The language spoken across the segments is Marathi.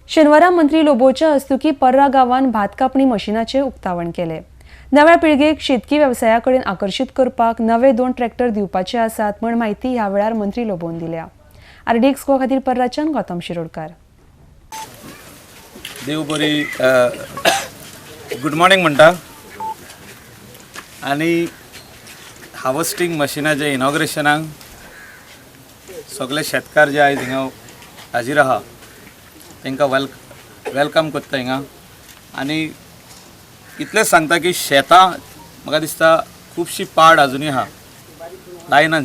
शेनवारा मंत्री लोबोच्या हस्तुकी पर्रा गांवांत भात कापणी मशिनाचे उक्तावण केले। नव्या पिळगेक शेतकी व्यवसायाकडेन आकर्षित करपाक नवे 2 ट्रॅक्टर दिवपाचे आसात म्हण माहिती ह्या वेळार मंत्री लोबोन दिल्या। आरडीएक्स गोवा खातीर पर्राच्यान गौतम शिरोडकार। देव बरी गुड मॉर्निंग म्हणटा आनी हार्वेस्टिंग मशिनाचे इनॉग्रेशनाक सगळे शेतकार जे आयज हिंगा हाजीर आहा तांकां वेलकम करता हिंगा। आनी इतलेंच सांगता की शेतां म्हाका दिसता खुबशी पाड अजुनूय आहा लायनान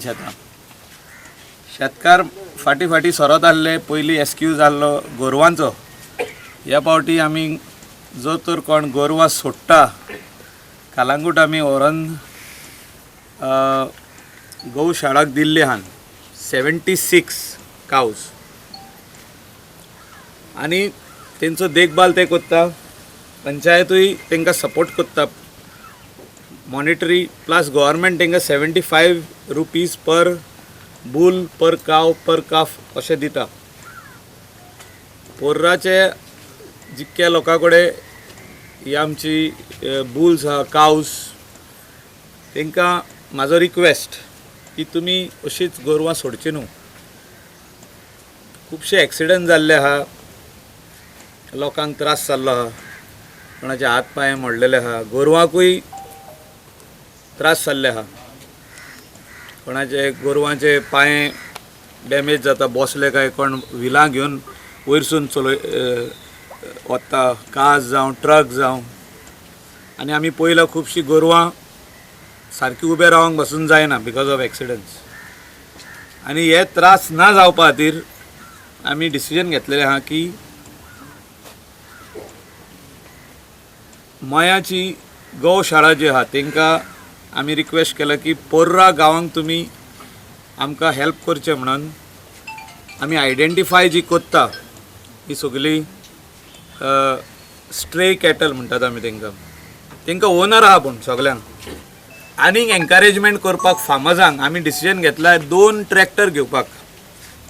शेतकार फाटी सरत आसले। पयलीं एक्सक्यूज आसलो गोरवांचो, ह्या फावटी आमी जो तर कोण गोरवां सोडटा कालांगूट आमी व्हरोन गौशाळाक दिल्ले आहात 76 कावज आनी तेंचो देखभाल ते करता। पंचायतूय तांकां सपोर्ट करता मॉनिटरी प्लस गव्हर्मेंट तांकां 75 रुपीज पर बुल पर काव पर काफ अशें दिता। पोर्राचे जितक्या लोकां कडेन ही आमची बुल्स आहा कावज तांकां म्हाजो रिक्वेस्ट की तुमी अशीच गोरवां सोडची न्हू। खुबशे एक्सिडंट जाल्ले आहा, लोकांक त्रास जाल्लो आहा, कोणाचे हात पांय मोडलेले आहा, गोरवांकूय त्रास जाल्ले आहा, कोणाचे गोरवांचे पांय डॅमेज जाता, बसले काय कोण व्हिलां घेवन वयरसून वता, काज जावं ट्रक जावं। आनी आमी पयला खुबशीं गोरवां सारकी उबे रावंक बसून जायना बिकॉज ऑफ एक्सिडंट्स। आनी हे त्रास ना जावपा खातीर आमी डिसिजन घेतलेलें आहा की मयाची गौशाळा जी आहा तांकां आमी रिक्वेस्ट केला की पोर्रा गांवांक तुमी आमकां हेल्प करचें म्हणून आमी आयडेंटिफाय जी कोत्ता ही सगळी स्ट्रे कॅटल म्हणटात आमी तांकां ओनर आहा पूण सगल्यांक आनीक एनकरेजमेंट करपाक फार्मर्सांक आमी डिसिजन घेतला 2 ट्रॅक्टर घेवपाक।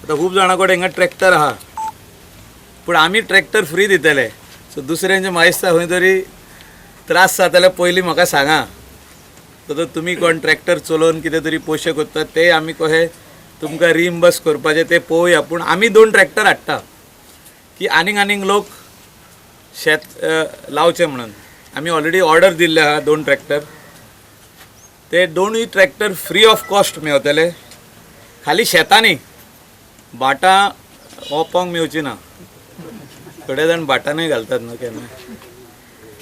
आतां खूब जाणां कडेन हिंगा ट्रॅक्टर आहा पूण आमी ट्रॅक्टर फ्री दितले। सो दुसऱ्यांचे म्हाका दिसता खंय तरी त्रास जाता जाल्यार पयलीं म्हाका सांगा, तर तुमी कोण ट्रॅक्टर चलोवन कितें तरी पयशे करतात ते आमी कशे तुमकां रिइम्बर्स करपाचे ते पळोवया। पूण आमी 2 ट्रॅक्टर हाडटा की आनीक लोक शेत लावचे म्हणून। आमी ऑलरेडी ऑर्डर दिल्ले आहा 2 ट्रॅक्टर, ते 2 ट्रॅक्टर फ्री ऑफ कॉस्ट मेळटले। खाली शेतांनी बाटां ओपोंक मेवची ना, थोडे जाण बाटांनूय घालतात न्हू केन्ना।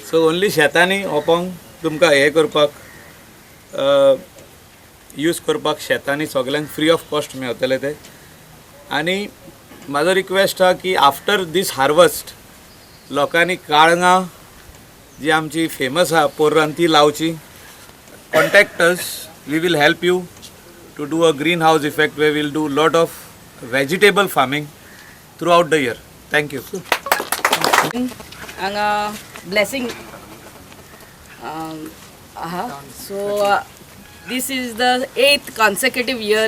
सो ओन्ली शेतांनी ओपोंक तुमकां हे करपाक यूज करपाक शेतांनी सगल्यांक फ्री ऑफ कॉस्ट मेळटले ते। आनी म्हाजो रिक्वेस्ट आहा की आफ्टर दीस हार्वेस्ट लोकांनी काळंगां जी आमची फेमस आहा पोर्रान ती लावची। Contact us, we will help you to do a greenhouse effect we will do lot of vegetable farming throughout the year. Thank you. हांगा blessing so this is the 8th consecutive year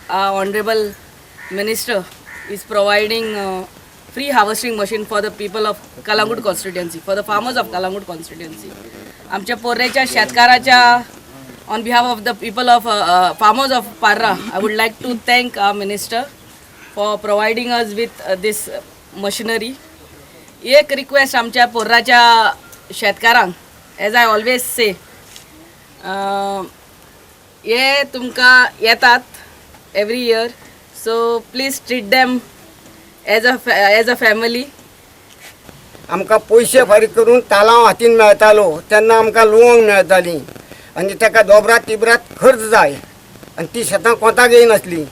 our honorable minister is providing free harvesting machine for the people of Kalangut constituency, for the farmers of Kalangut constituency. आमच्या पोर्रेच्या शेतकाराच्या on behalf of the people of farmers of Parra, I would like to thank our minister for providing us with this machinery. एक रिक्वेस्ट आमच्या पोर्राच्या शेतकारांक, एज आय ऑलवेज से, हे तुमकां येतात every year, so please treat them as a family. आमकां पयशे फारीक करून तालांव हातीन मेळटालो तेन्ना आमकां लुवंक मेळटाली आनी ताका दोबरात तिबरात खर्च जाय आनी ती शेतां कोंताक येनासली।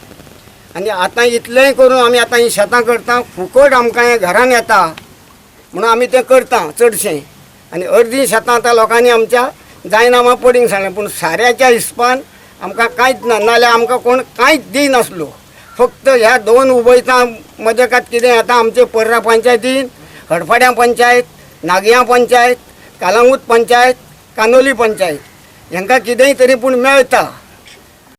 आनी आतां इतलेंय करून आमी आतां ही शेतां करता, फुकट आमकां हें घरान येता म्हणून आमी तें करता चडशें। आनी अर्दी शेतां आतां लोकांनी आमच्या जायनामा पडींग सांगलें, पूण साऱ्याच्या हिसपान आमकां कांयच ना, नाल्यार आमकां कोण कांयच दिनासलो। फक्त ह्या 2 उबयतां मजकात कितें आतां आमचे पर्रा पंचायतीन, हडफाड्या पंचायत, नागयां पंचायत, कालांगूट पंचायत, कानोली पंचायत हांकां कितेंय तरी पूण मेळटा।